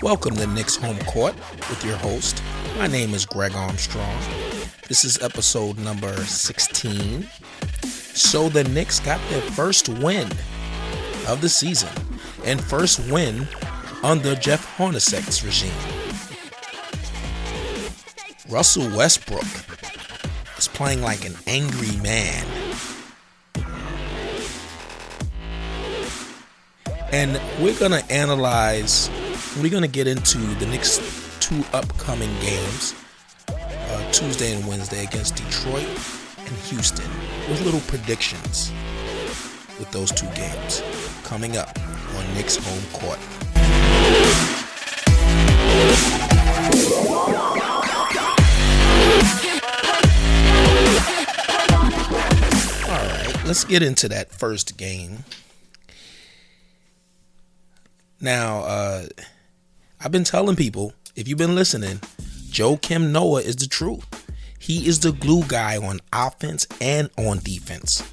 Welcome to Knicks Home Court with your host. My name is Greg Armstrong. This is episode number 16. So the Knicks got their first win of the season and first win under Jeff Hornacek's regime. Russell Westbrook is playing like an angry man. And we're going to get into the Knicks' two upcoming games, Tuesday and Wednesday against Detroit and Houston, with little predictions with those two games coming up on Knicks Home Court. All right, let's get into that first game. Now, I've been telling people, if you've been listening, Joakim Noah is the truth. He is the glue guy on offense and on defense.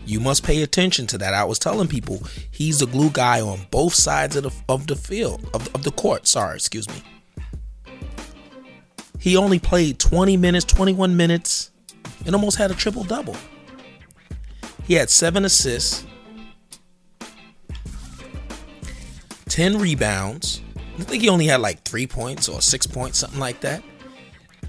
You must pay attention to that. I was telling people he's the glue guy on both sides of the field, of the court. Excuse me. He only played 20 minutes, 21 minutes, and almost had a triple-double. He had 7 assists, 10 rebounds. I think he only had like 3 points or 6 points, something like that.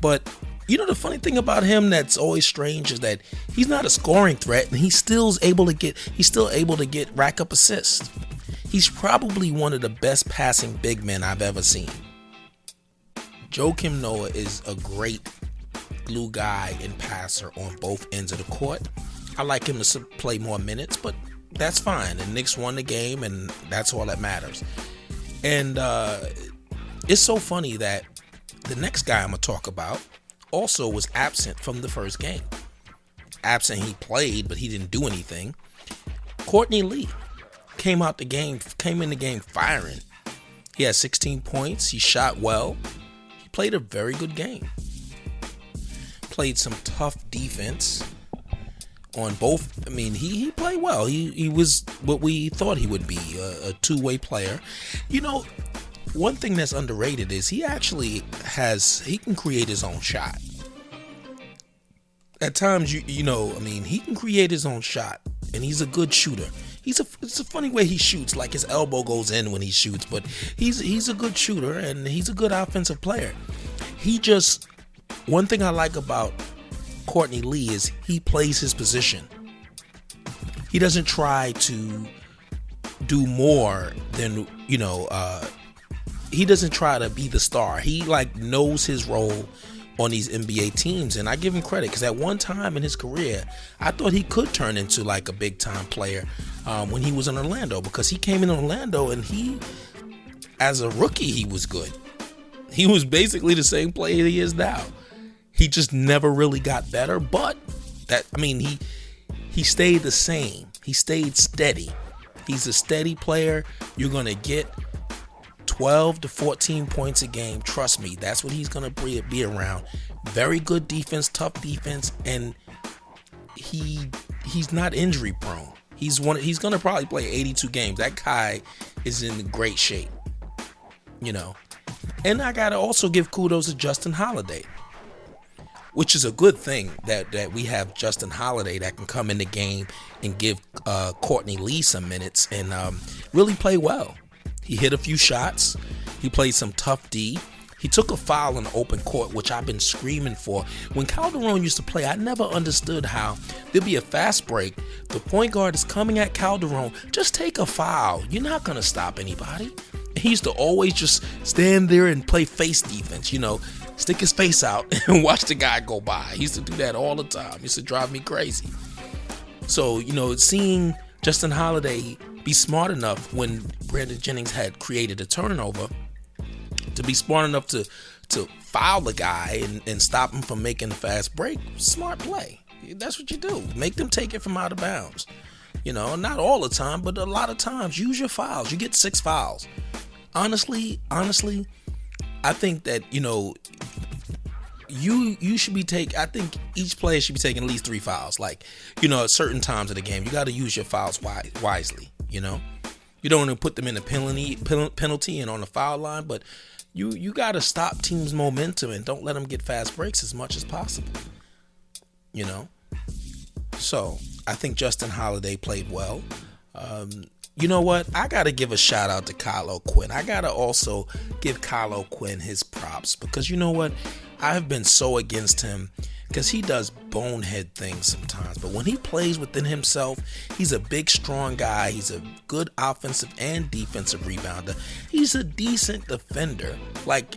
But you know the funny thing about him that's always strange is that he's not a scoring threat, and he's still able to get rack up assists. He's probably one of the best passing big men I've ever seen. Joakim Noah is a great glue guy and passer on both ends of the court. I like him to play more minutes, but that's fine. The Knicks won the game, and that's all that matters. And it's so funny that the next guy I'm going to talk about also was absent from the first game. Absent, he played, but he didn't do anything. Courtney Lee came in the game firing. He had 16 points. He shot well. He played a very good game. Played some tough defense on both. I mean, he played well. He was what we thought he would be, a two-way player. You know, one thing that's underrated is he can create his own shot. At times, he can create his own shot, and he's a good shooter. It's a funny way he shoots, like his elbow goes in when he shoots, but he's a good shooter, and he's a good offensive player. One thing I like about Courtney Lee is he plays his position. He doesn't try to do more than, he doesn't try to be the star. He knows his role on these NBA teams, and I give him credit because at one time in his career, I thought he could turn into like a big time player when he was in Orlando, because he came in Orlando and as a rookie, he was good. He was basically the same player he is now. He just never really got better, but he stayed the same. He stayed steady. He's a steady player. You're going to get 12 to 14 points a game. Trust me, that's what he's going to be around. Very good defense, tough defense, and he's not injury prone. He's going to probably play 82 games. That guy is in great shape, And I got to also give kudos to Justin Holiday, which is a good thing that we have Justin Holiday that can come in the game and give Courtney Lee some minutes and really play well. He hit a few shots. He played some tough D. He took a foul in the open court, which I've been screaming for. When Calderon used to play, I never understood how there'd be a fast break. The point guard is coming at Calderon. Just take a foul. You're not going to stop anybody. He used to always just stand there and play face defense, stick his face out and watch the guy go by. He used to do that all the time. It used to drive me crazy. So, seeing Justin Holiday be smart enough when Brandon Jennings had created a turnover, to be smart enough to foul the guy and stop him from making a fast break, smart play. That's what you do. Make them take it from out of bounds. Not all the time, but a lot of times, use your fouls. You get 6 fouls. Honestly, I think that, you should be I think each player should be taking at least 3 fouls. At certain times of the game, you got to use your fouls wisely, You don't want to put them in a penalty and on the foul line, but you got to stop teams' momentum and don't let them get fast breaks as much as possible. You know? So, I think Justin Holiday played well. You know what? I got to give a shout out to Kyle O'Quinn. I got to also give Kyle O'Quinn his props because you know what? I have been so against him because he does bonehead things sometimes. But when he plays within himself, he's a big, strong guy. He's a good offensive and defensive rebounder. He's a decent defender. Like,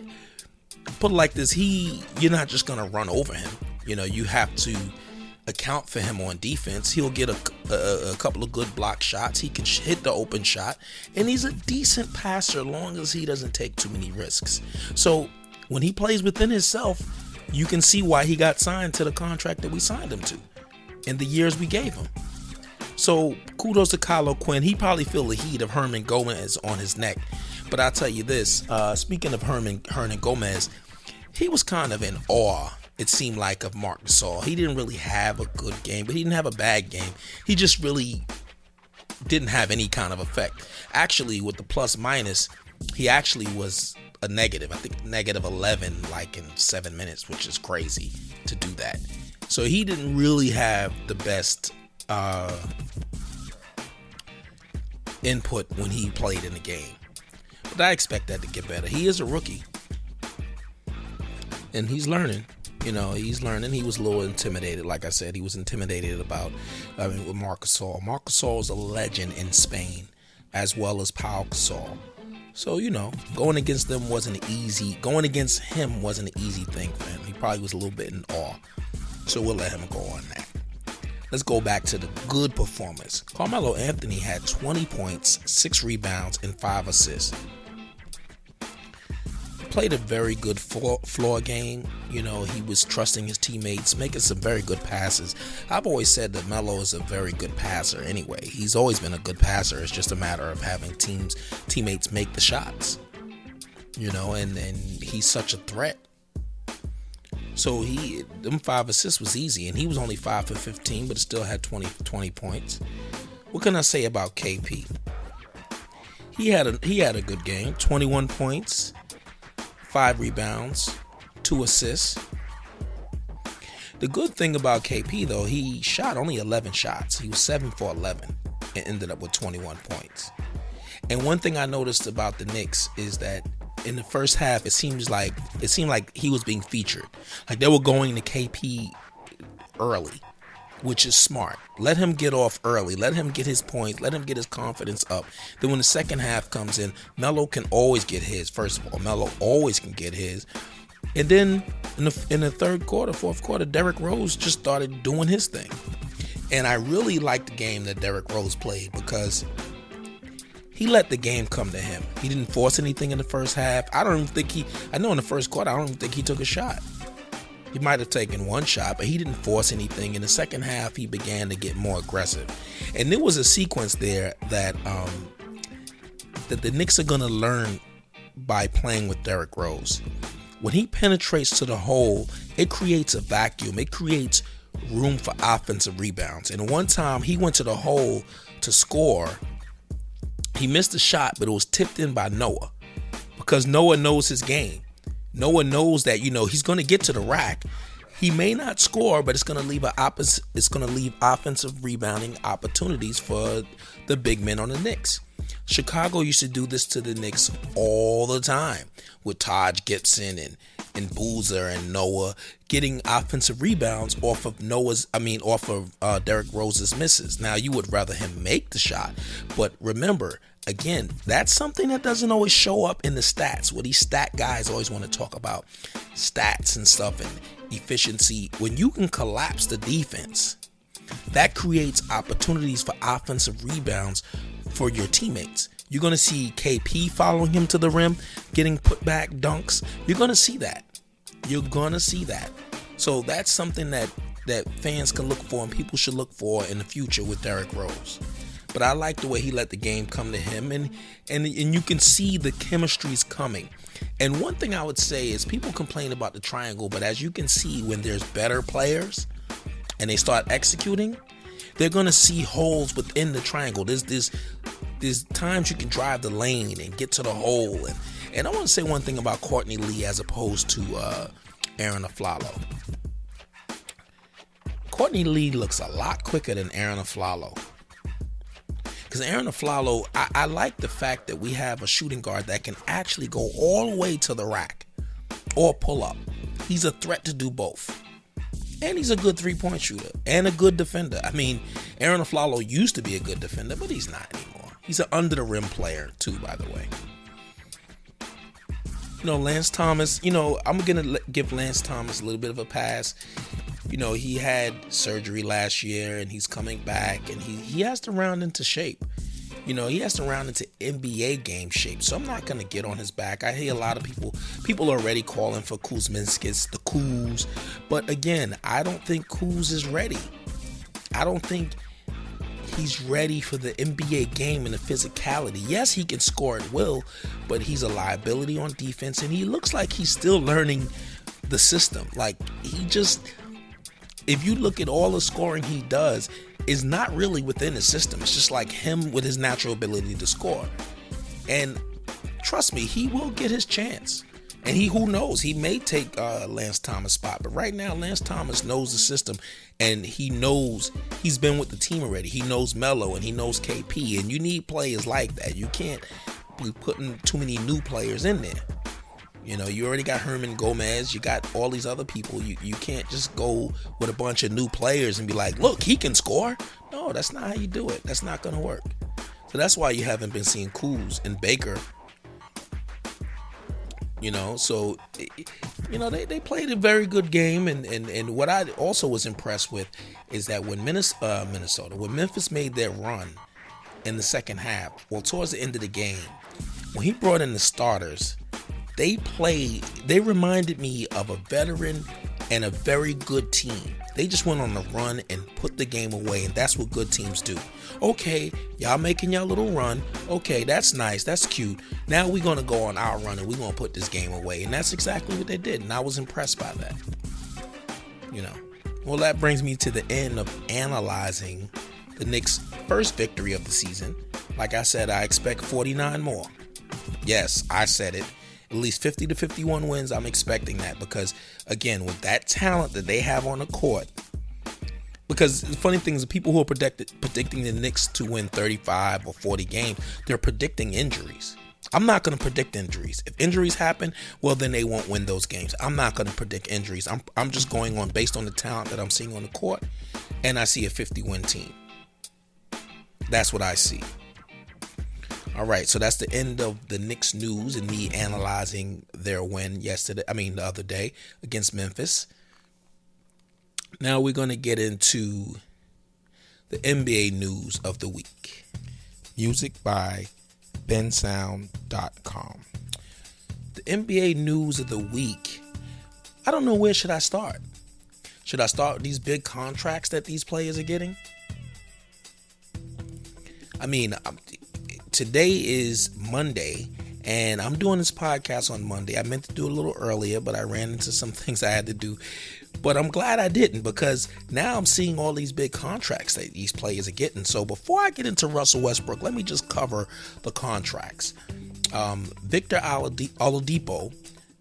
put it like this, you're not just going to run over him. You know, you have to account for him on defense. He'll get a couple of good block shots. He can hit the open shot. And he's a decent passer as long as he doesn't take too many risks. So when he plays within himself, you can see why he got signed to the contract that we signed him to in the years we gave him. So kudos to Kyle O'Quinn. He probably feel the heat of Hernan Gomez on his neck. But I'll tell you this, speaking of Hernan Gomez, he was kind of in awe, it seemed like, of Marc Gasol. He didn't really have a good game, but he didn't have a bad game. He just really didn't have any kind of effect. Actually, with the plus minus, he actually was a negative. I think negative 11 like in 7 minutes, which is crazy to do that. So he didn't really have the best input when he played in the game. But I expect that to get better. He is a rookie. And he's learning. You know, he's learning. He was a little intimidated. Like I said, he was intimidated with Marc Gasol. Marc Gasol is a legend in Spain, as well as Pau Gasol. So, you know, going against him wasn't an easy thing for him. He probably was a little bit in awe. So we'll let him go on that. Let's go back to the good performance. Carmelo Anthony had 20 points, 6 rebounds, and 5 assists. Played a very good floor game. You know, he was trusting his teammates, making some very good passes. I've always said that Melo is a very good passer anyway. He's always been a good passer. It's just a matter of having teammates make the shots. You know, and he's such a threat. So them 5 assists was easy, and he was only 5 for 15, but still had 20 points. What can I say about KP? He had a good game, 21 points. 5 rebounds, 2 assists. The good thing about KP, though, he shot only 11 shots. He was 7 for 11 and ended up with 21 points. And one thing I noticed about the Knicks is that in the first half, it seemed like he was being featured. Like they were going to KP early, which is smart. Let him get off early. Let him get his points. Let him get his confidence up. Then when the second half comes in, Melo can always get his. First of all, Melo always can get his. And then in the third quarter, fourth quarter, Derrick Rose just started doing his thing. And I really liked the game that Derrick Rose played because he let the game come to him. He didn't force anything in the first half. I know in the first quarter, I don't even think he took a shot. He might have taken one shot, but he didn't force anything. In the second half, he began to get more aggressive. And there was a sequence there that the Knicks are going to learn by playing with Derrick Rose. When he penetrates to the hole, it creates a vacuum. It creates room for offensive rebounds. And one time, he went to the hole to score. He missed a shot, but it was tipped in by Noah because Noah knows his game. Noah knows that, you know, he's going to get to the rack. He may not score, but it's going to leave offensive rebounding opportunities for the big men on the Knicks. Chicago used to do this to the Knicks all the time with Taj Gibson and Boozer and Noah getting offensive rebounds off of Derrick Rose's misses. Now, you would rather him make the shot, but remember, again, that's something that doesn't always show up in the stats. What these stat guys always want to talk about, stats and stuff and efficiency. When you can collapse the defense, that creates opportunities for offensive rebounds for your teammates. You're going to see KP following him to the rim, getting put back dunks. You're going to see that. So that's something that fans can look for and people should look for in the future with Derrick Rose. But I like the way he let the game come to him, and you can see the chemistry's coming. And one thing I would say is people complain about the triangle, but as you can see, when there's better players and they start executing, they're going to see holes within the triangle. There's there's times you can drive the lane and get to the hole. And I want to say one thing about Courtney Lee as opposed to Aaron Aflalo. Courtney Lee looks a lot quicker than Aaron Aflalo. Because Aaron Aflalo, I like the fact that we have a shooting guard that can actually go all the way to the rack or pull up. He's a threat to do both. And he's a good three-point shooter and a good defender. I mean, Aaron Aflalo used to be a good defender, but he's not anymore. He's an under-the-rim player, too, by the way. Lance Thomas, I'm going to give Lance Thomas a little bit of a pass. He had surgery last year and he's coming back and he has to round into shape. He has to round into NBA game shape. So I'm not going to get on his back. I hear a lot of people are already calling for Kuzminskis, the Kuz. But again, I don't think Kuz is ready. I don't think he's ready for the NBA game and the physicality. Yes, he can score at will, but he's a liability on defense and he looks like he's still learning the system. Like if you look at all the scoring he does, is not really within the system. It's just like him with his natural ability to score. And trust me, he will get his chance. And who knows, he may take Lance Thomas' spot. But right now, Lance Thomas knows the system. And he knows he's been with the team already. He knows Melo and he knows KP. And you need players like that. You can't be putting too many new players in there. You already got Herman Gomez. You got all these other people. You can't just go with a bunch of new players and be like, look, he can score. No, that's not how you do it. That's not going to work. So that's why you haven't been seeing Kuz and Baker. So, they played a very good game. And what I also was impressed with is that when when Memphis made their run in the second half, towards the end of the game, when he brought in the starters, they reminded me of a veteran and a very good team. They just went on a run and put the game away, and that's what good teams do. Okay, y'all making y'all little run. Okay, that's nice. That's cute. Now we're going to go on our run, and we're going to put this game away. And that's exactly what they did, and I was impressed by that. Well, that brings me to the end of analyzing the Knicks' first victory of the season. Like I said, I expect 49 more. Yes, I said it. At least 50 to 51 wins, I'm expecting that because, again, with that talent that they have on the court, because the funny thing is the people who are predicting the Knicks to win 35 or 40 games, they're predicting injuries. I'm not going to predict injuries. If injuries happen, well, then they won't win those games. I'm not going to predict injuries. I'm just going on based on the talent that I'm seeing on the court, and I see a 50-win team. That's what I see. All right, so that's the end of the Knicks news and me analyzing their win the other day against Memphis. Now we're going to get into the NBA news of the week. Music by bensound.com. The NBA news of the week. I don't know, where should I start? Should I start with these big contracts that these players are getting? Today is Monday, and I'm doing this podcast on Monday. I meant to do it a little earlier, but I ran into some things I had to do. But I'm glad I didn't, because now I'm seeing all these big contracts that these players are getting. So before I get into Russell Westbrook, let me just cover the contracts. Victor Oladipo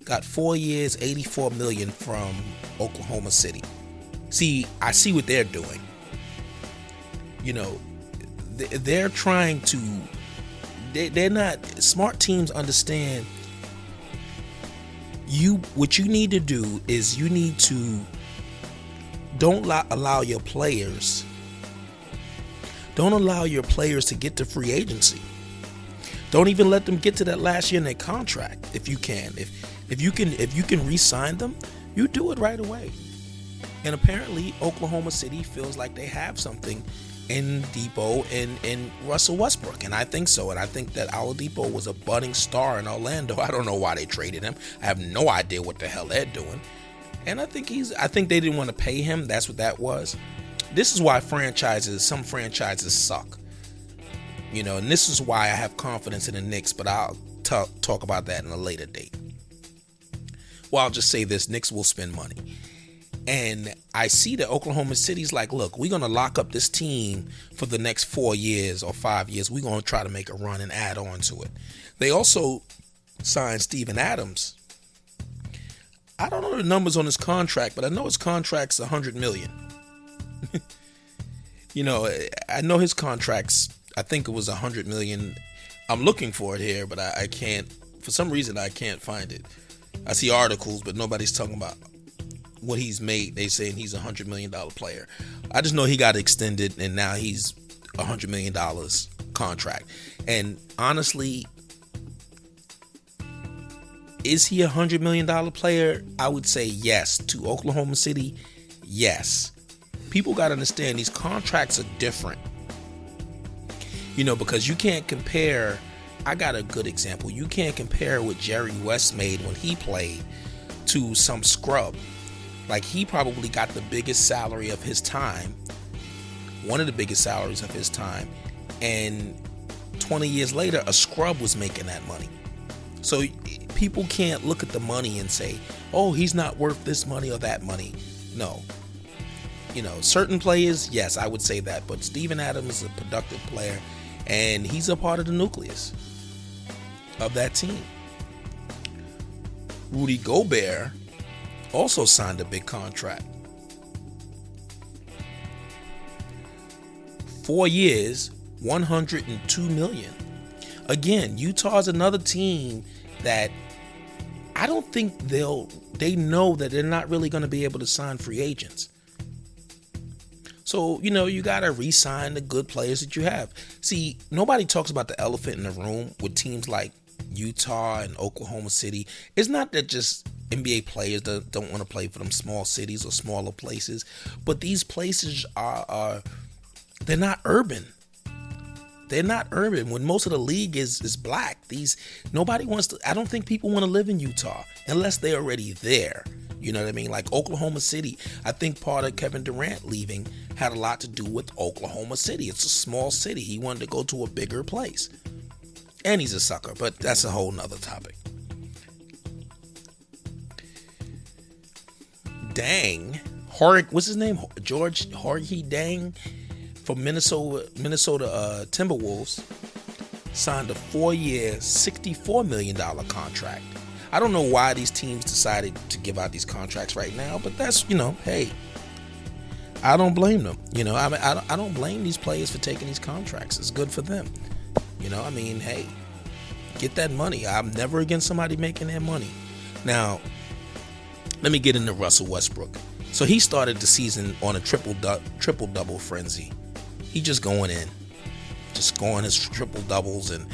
got 4 years, $84 million from Oklahoma City. I see what they're doing. They're trying to. They're not smart. Teams understand. What you need to do is you need to don't allow your players to get to free agency. Don't even let them get to that last year in their contract if you can. If you can re-sign them, you do it right away. And apparently Oklahoma City feels like they have something in Depot and Russell Westbrook, and I think so. And I think that Oladipo was a budding star in Orlando. I don't know why they traded him. I have no idea what the hell they're doing. And I think they didn't want to pay him. That's what that was. This is why some franchises suck. And this is why I have confidence in the Knicks, but I'll talk about that in a later date. Well, I'll just say this: Knicks will spend money. And I see that Oklahoma City's like, look, we're going to lock up this team for the next 4 years or 5 years. We're going to try to make a run and add on to it. They also signed Steven Adams. I don't know the numbers on his contract, but I know his contract's $100 million. I know his contract's, I think it was $100 million. I'm looking for it here, but I can't, for some reason, I can't find it. I see articles, but nobody's talking about what he's made. They saying he's $100 million player. I just know he got extended and now he's $100 million contract. And honestly, is he $100 million player? I would say yes. To Oklahoma City, yes. People got to understand these contracts are different. Because you can't compare. I got a good example. You can't compare what Jerry West made when he played to some scrub. Like, he probably got the biggest salary of his time, one of the biggest salaries of his time, and 20 years later, a scrub was making that money. So people can't look at the money and say, oh, he's not worth this money or that money. No. Certain players, yes, I would say that, but Steven Adams is a productive player, and he's a part of the nucleus of that team. Rudy Gobert also signed a big contract. 4 years, $102 million. Again, Utah's another team that I don't think they know that they're not really going to be able to sign free agents. So, you got to re-sign the good players that you have. See, nobody talks about the elephant in the room with teams like Utah and Oklahoma City. It's not that just NBA players don't want to play for them small cities or smaller places, but these places are they're not urban. They're not urban. When most of the league is black, nobody wants to. I don't think people want to live in Utah unless they're already there. You know what I mean? Like Oklahoma City, I think part of Kevin Durant leaving had a lot to do with Oklahoma City. It's a small city. He wanted to go to a bigger place. And he's a sucker, but that's a whole nother topic. Dang. What's his name? George Jorge Dang from Minnesota Timberwolves signed a 4-year, $64 million contract. I don't know why these teams decided to give out these contracts right now, but that's, hey, I don't blame them. I don't blame these players for taking these contracts. It's good for them. Hey, get that money. I'm never against somebody making their money. Now, let me get into Russell Westbrook. So he started the season on a triple-double frenzy. He just going in, just scoring his triple doubles and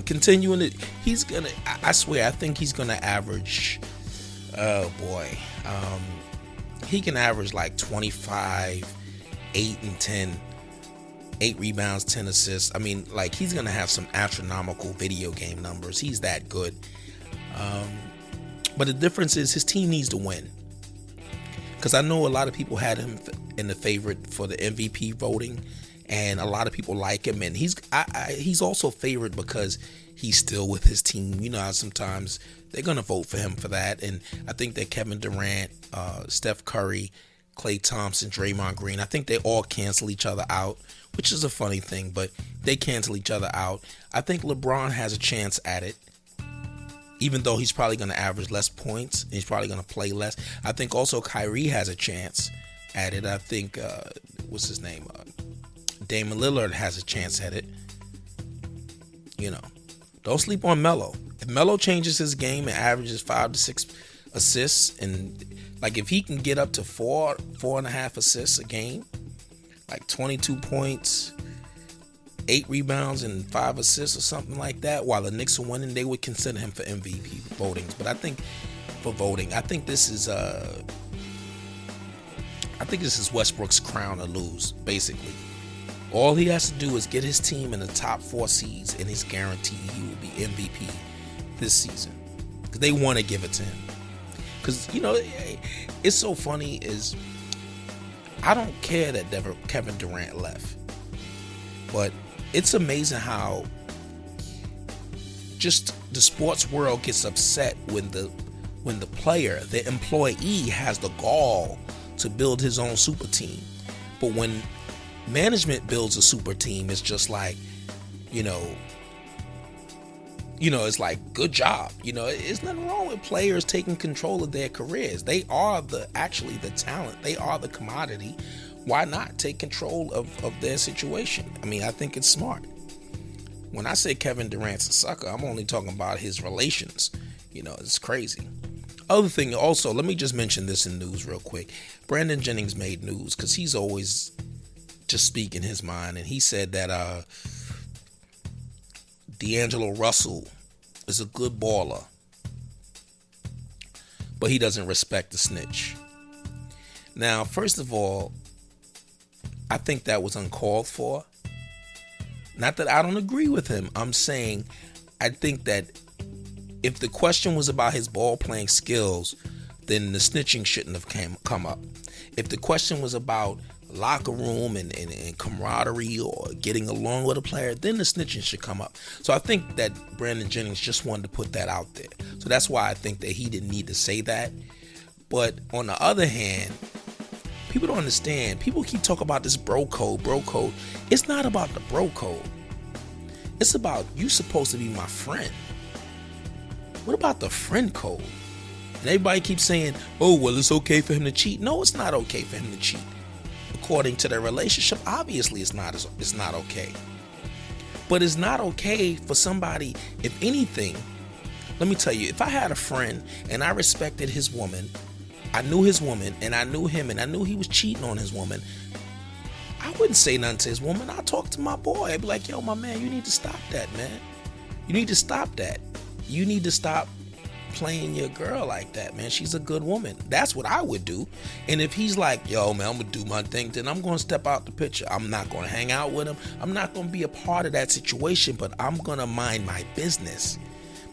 continuing it. He's gonna, I swear, I think he's gonna average, he can average like 25, 8 and 10, 8 rebounds, 10 assists. He's gonna have some astronomical video game numbers. He's that good. But the difference is his team needs to win. Because I know a lot of people had him in the favorite for the MVP voting, and a lot of people like him. And he's also favored because he's still with his team. You know how sometimes they're going to vote for him for that. And I think that Kevin Durant, Steph Curry, Klay Thompson, Draymond Green, I think they all cancel each other out, which is a funny thing, but they cancel each other out. I think LeBron has a chance at it. Even though he's probably going to average less points, he's probably going to play less. I think also Kyrie has a chance at it. I think, what's his name? Damian Lillard has a chance at it. Don't sleep on Melo. If Melo changes his game and averages 5 to 6 assists, and if he can get up to 4.5 assists a game, 22 points, 8 rebounds and 5 assists or something like that, while the Knicks are winning, they would consider him for MVP votings. But I think this is Westbrook's crown to lose, basically. All he has to do is get his team in the top 4 seeds, and he's guaranteed he will be MVP this season. Because they want to give it to him. Because, it's so funny is I don't care that Kevin Durant left. But it's amazing how just the sports world gets upset when the player, the employee, has the gall to build his own super team. But when management builds a super team, it's just like, it's like, good job. It's nothing wrong with players taking control of their careers. They are actually the talent. They are the commodity. Why not take control of their situation? I mean, I think it's smart. When I say Kevin Durant's a sucker, I'm only talking about his relations. It's crazy. Other thing also, let me just mention this in news real quick. Brandon Jennings made news because he's always just speaking his mind. And he said that D'Angelo Russell is a good baller, but he doesn't respect the snitch. Now, first of all, I think that was uncalled for. Not that I don't agree with him. I'm saying I think that if the question was about his ball playing skills, then the snitching shouldn't have come up. If the question was about locker room and camaraderie or getting along with a player, then the snitching should come up. So I think that Brandon Jennings just wanted to put that out there. So that's why I think that he didn't need to say that. But on the other hand, people don't understand. People keep talking about this bro code. It's not about the bro code. It's about, you supposed to be my friend. What about the friend code? And everybody keeps saying, oh, well, it's okay for him to cheat. No, it's not okay for him to cheat. According to their relationship, obviously it's not okay. But it's not okay for somebody, if anything, let me tell you, if I had a friend and I respected his woman, I knew his woman and I knew him and I knew he was cheating on his woman, I wouldn't say nothing to his woman. I'd talk to my boy. I'd be like, yo, my man, you need to stop that, man. You need to stop that. You need to stop playing your girl like that, man. She's a good woman. That's what I would do. And if he's like, yo, man, I'm gonna do my thing, then I'm gonna step out the picture. I'm not gonna hang out with him. I'm not gonna be a part of that situation, but I'm gonna mind my business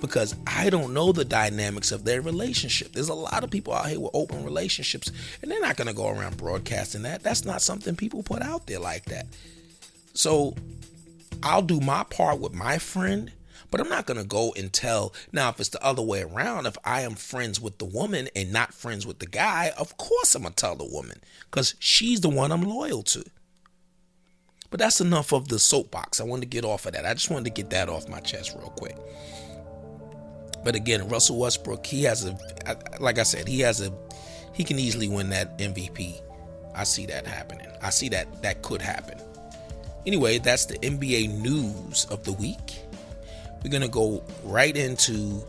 because I don't know the dynamics of their relationship. There's a lot of people out here with open relationships and they're not gonna go around broadcasting that. That's not something people put out there like that. So I'll do my part with my friend, but I'm not going to go and tell. Now, if it's the other way around, if I am friends with the woman and not friends with the guy, of course I'm going to tell the woman because she's the one I'm loyal to. But that's enough of the soapbox. I wanted to get off of that. I just wanted to get that off my chest real quick. But again, Russell Westbrook, he can easily win that MVP. I see that happening. I see that could happen. Anyway, that's the NBA news of the week. We're going to go right into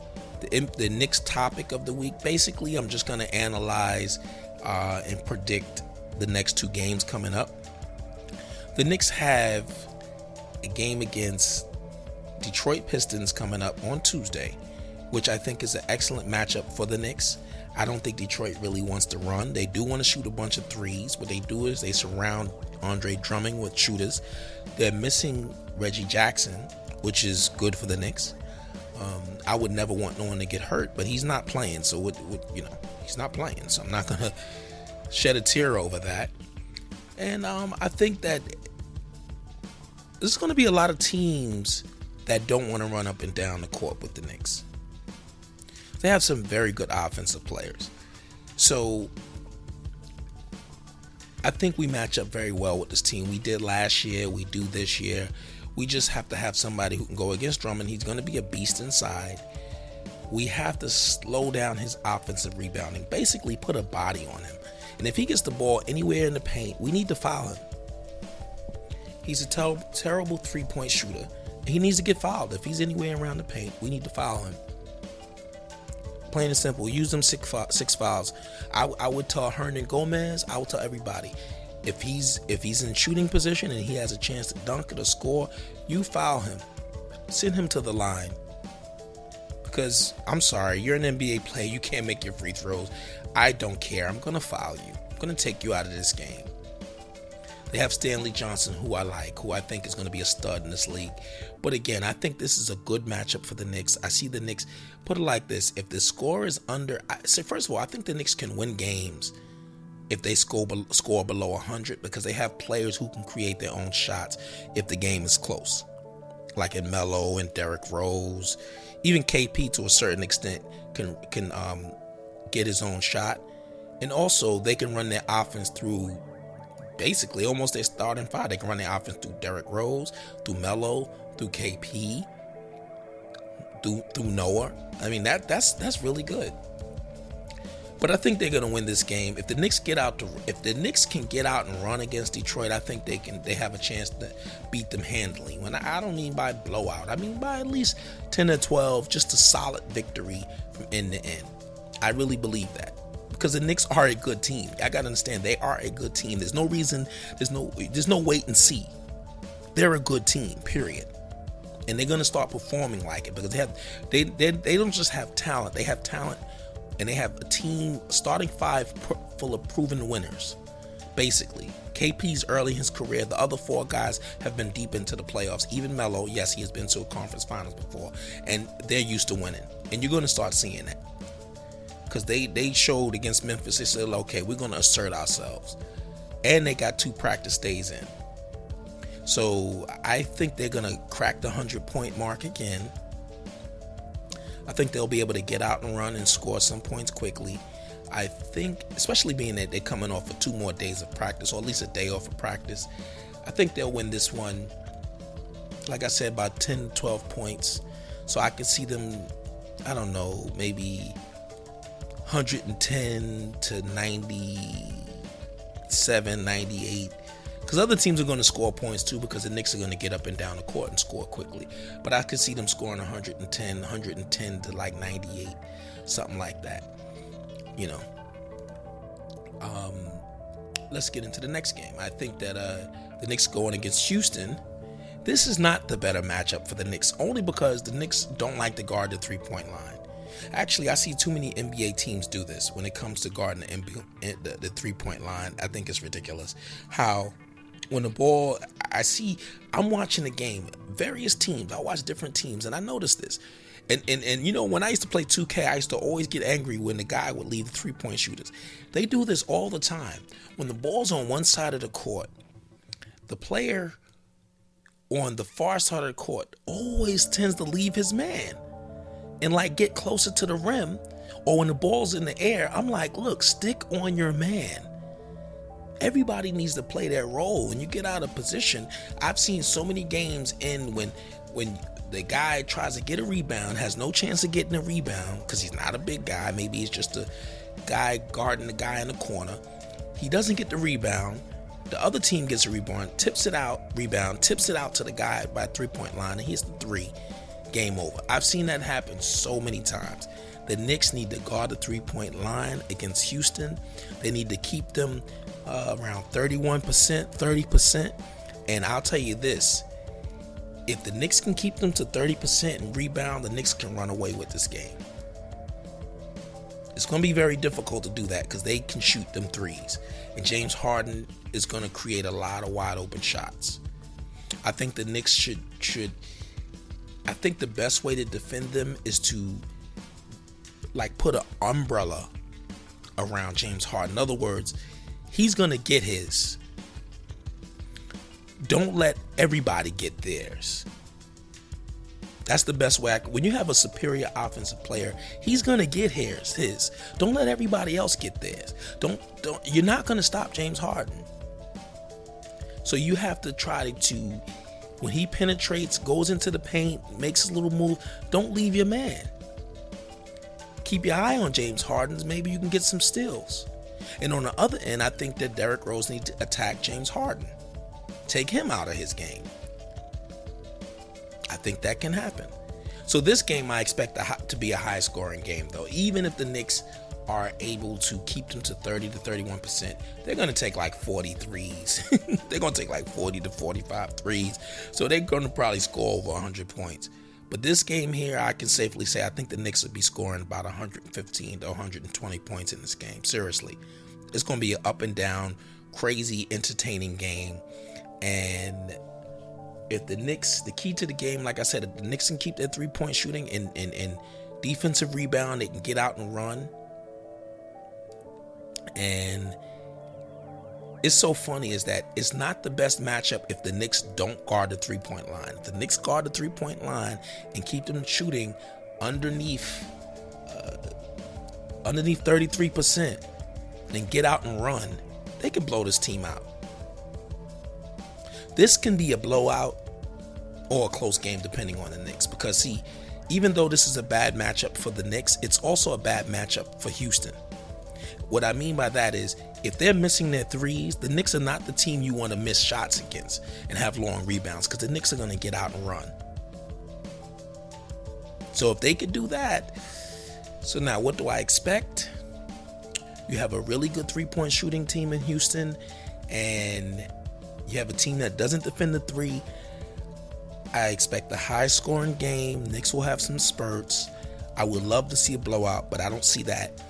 the Knicks topic of the week. Basically, I'm just going to analyze and predict the next two games coming up. The Knicks have a game against Detroit Pistons coming up on Tuesday, which I think is an excellent matchup for the Knicks. I don't think Detroit really wants to run. They do want to shoot a bunch of threes. What they do is they surround Andre Drummond with shooters. They're missing Reggie Jackson, which is good for the Knicks. I would never want no one to get hurt, but he's not playing. So he's not playing. So I'm not gonna shed a tear over that. And I think that there's going to be a lot of teams that don't want to run up and down the court with the Knicks. They have some very good offensive players. So I think we match up very well with this team. We did last year. We do this year. We just have to have somebody who can go against Drummond. He's going to be a beast inside. We have to slow down his offensive rebounding. Basically put a body on him. And if he gets the ball anywhere in the paint, we need to foul him. He's a terrible three-point shooter. He needs to get fouled. If he's anywhere around the paint, we need to foul him. Plain and simple. Use them six fouls. I would tell Hernan Gomez, I would tell everybody, if he's in shooting position and he has a chance to dunk it or score, you foul him. Send him to the line. Because, I'm sorry, you're an NBA player. You can't make your free throws. I don't care. I'm going to foul you. I'm going to take you out of this game. They have Stanley Johnson, who I like, who I think is going to be a stud in this league. But again, I think this is a good matchup for the Knicks. I see the Knicks, put it like this. If the score is under, first of all, I think the Knicks can win games if they score below 100 because they have players who can create their own shots if the game is close. Like in Melo and Derrick Rose. Even KP to a certain extent can get his own shot. And also, they can run their offense through basically almost their starting five. They can run their offense through Derrick Rose, through Melo, through KP, through Noah. I mean, that's really good. But I think they're going to win this game. If the Knicks can get out and run against Detroit, I think they have a chance to beat them handily. When I don't mean by blowout, I mean by at least 10 or 12, just a solid victory from end to end. I really believe that. Because the Knicks are a good team. I gotta understand, they are a good team. There's no reason, there's no wait and see. They're a good team, period. And they're gonna start performing like it because they don't just have talent. They have talent, and they have a team starting five full of proven winners. Basically, KP's early in his career. The other four guys have been deep into the playoffs. Even Melo, yes, he has been to a conference finals before, and they're used to winning. And you're gonna start seeing that. Because they showed against Memphis, they said, okay, we're going to assert ourselves. And they got 2 practice days in. So I think they're going to crack the 100-point mark again. I think they'll be able to get out and run and score some points quickly. I think, especially being that they're coming off of 2 more days of practice, or at least a day off of practice, I think they'll win this one, like I said, about 10, 12 points. So I can see them, I don't know, maybe 110 to 97, 98. Because other teams are going to score points too, because the Knicks are going to get up and down the court and score quickly. But I could see them scoring 110 to like 98, something like that. You know. Let's get into the next game. I think that the Knicks going against Houston. This is not the better matchup for the Knicks, only because the Knicks don't like to guard the 3-point line. Actually, I see too many NBA teams do this when it comes to guarding the 3-point line. I think it's ridiculous how when the ball, I'm watching the game, various teams, I watch different teams, and I noticed this. And you know, when I used to play 2K, I used to always get angry when the guy would leave the 3-point shooters. They do this all the time. When the ball's on one side of the court, the player on the far side of the court always tends to leave his man and like get closer to the rim. Or when the ball's in the air, I'm like, look, stick on your man. Everybody needs to play their role. When you get out of position, I've seen so many games end when the guy tries to get a rebound, has no chance of getting a rebound because he's not a big guy. Maybe he's just a guy guarding the guy in the corner. He doesn't get the rebound. The other team gets a rebound, tips it out to the guy by 3-point line, and he hits the 3. Game over. I've seen that happen so many times. The Knicks need to guard the 3-point line against Houston. They need to keep them around 31%, 30%. And I'll tell you this, if the Knicks can keep them to 30% and rebound, the Knicks can run away with this game. It's going to be very difficult to do that because they can shoot them threes. And James Harden is going to create a lot of wide open shots. I think the Knicks should I think the best way to defend them is to like put an umbrella around James Harden. In other words, he's going to get his. Don't let everybody get theirs. That's the best way. When you have a superior offensive player, he's going to get his. Don't let everybody else get theirs. Don't. You're not going to stop James Harden. So you have to try to, when he penetrates, goes into the paint, makes his little move, don't leave your man. Keep your eye on James Harden. Maybe you can get some steals. And on the other end, I think that Derrick Rose needs to attack James Harden. Take him out of his game. I think that can happen. So this game I expect to be a high scoring game though. Even if the Knicks are able to keep them to 30 to 31%, they're going to take like 40 threes. They're going to take like 40 to 45 threes. So they're going to probably score over 100 points. But this game here, I can safely say I think the Knicks will be scoring about 115 to 120 points in this game. Seriously. It's going to be an up and down, crazy, entertaining game. And if the Knicks, the key to the game, like I said, if the Knicks can keep their 3-point shooting and defensive rebound, they can get out and run. And it's so funny is that it's not the best matchup if the Knicks don't guard the 3-point line. If the Knicks guard the 3-point line and keep them shooting underneath 33%, and get out and run, they can blow this team out. This can be a blowout or a close game depending on the Knicks, because see, even though this is a bad matchup for the Knicks, it's also a bad matchup for Houston. What I mean by that is, if they're missing their threes, the Knicks are not the team you want to miss shots against and have long rebounds, because the Knicks are going to get out and run. So if they could do that, so now what do I expect? You have a really good three-point shooting team in Houston, and you have a team that doesn't defend the three. I expect a high-scoring game. Knicks will have some spurts. I would love to see a blowout, but I don't see that.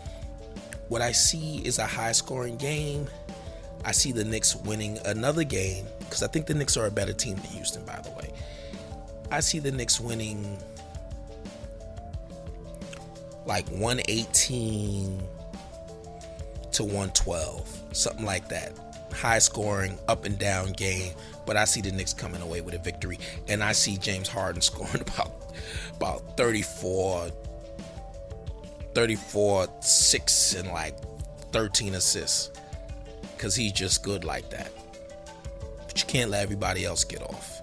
What I see is a high-scoring game. I see the Knicks winning another game, because I think the Knicks are a better team than Houston, by the way. I see the Knicks winning like 118 to 112, something like that. High-scoring, up-and-down game, but I see the Knicks coming away with a victory, and I see James Harden scoring about 34, 6, and like 13 assists, because he's just good like that. But you can't let everybody else get off.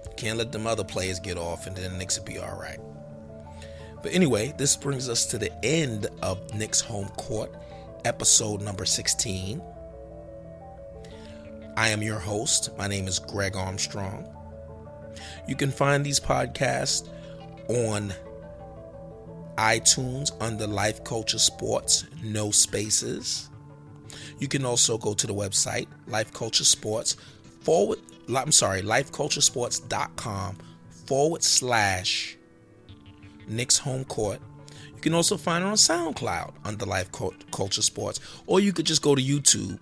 You can't let them other players get off, and then the Knicks will be all right. But anyway, this brings us to the end of Knicks Home Court, episode number 16. I am your host. My name is Greg Armstrong. You can find these podcasts on iTunes under Life Culture Sports, no spaces. You can also go to the website, lifeculturesports.com/. Knicks Home Court. You can also find it on SoundCloud under Life Culture Sports, or you could just go to YouTube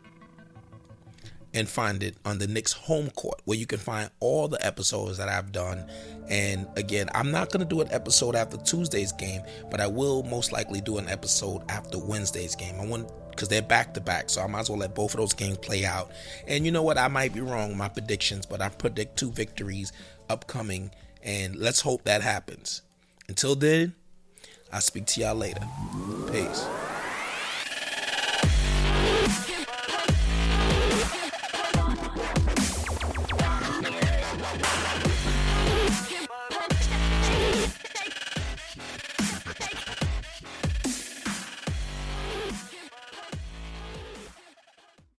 and find it on the Knicks Home Court, where you can find all the episodes that I've done. And again, I'm not going to do an episode after Tuesday's game, but I will most likely do an episode after Wednesday's game. Because they're back to back, so I might as well let both of those games play out. And you know what? I might be wrong with my predictions, but I predict 2 victories upcoming, and let's hope that happens. Until then, I'll speak to y'all later. Peace.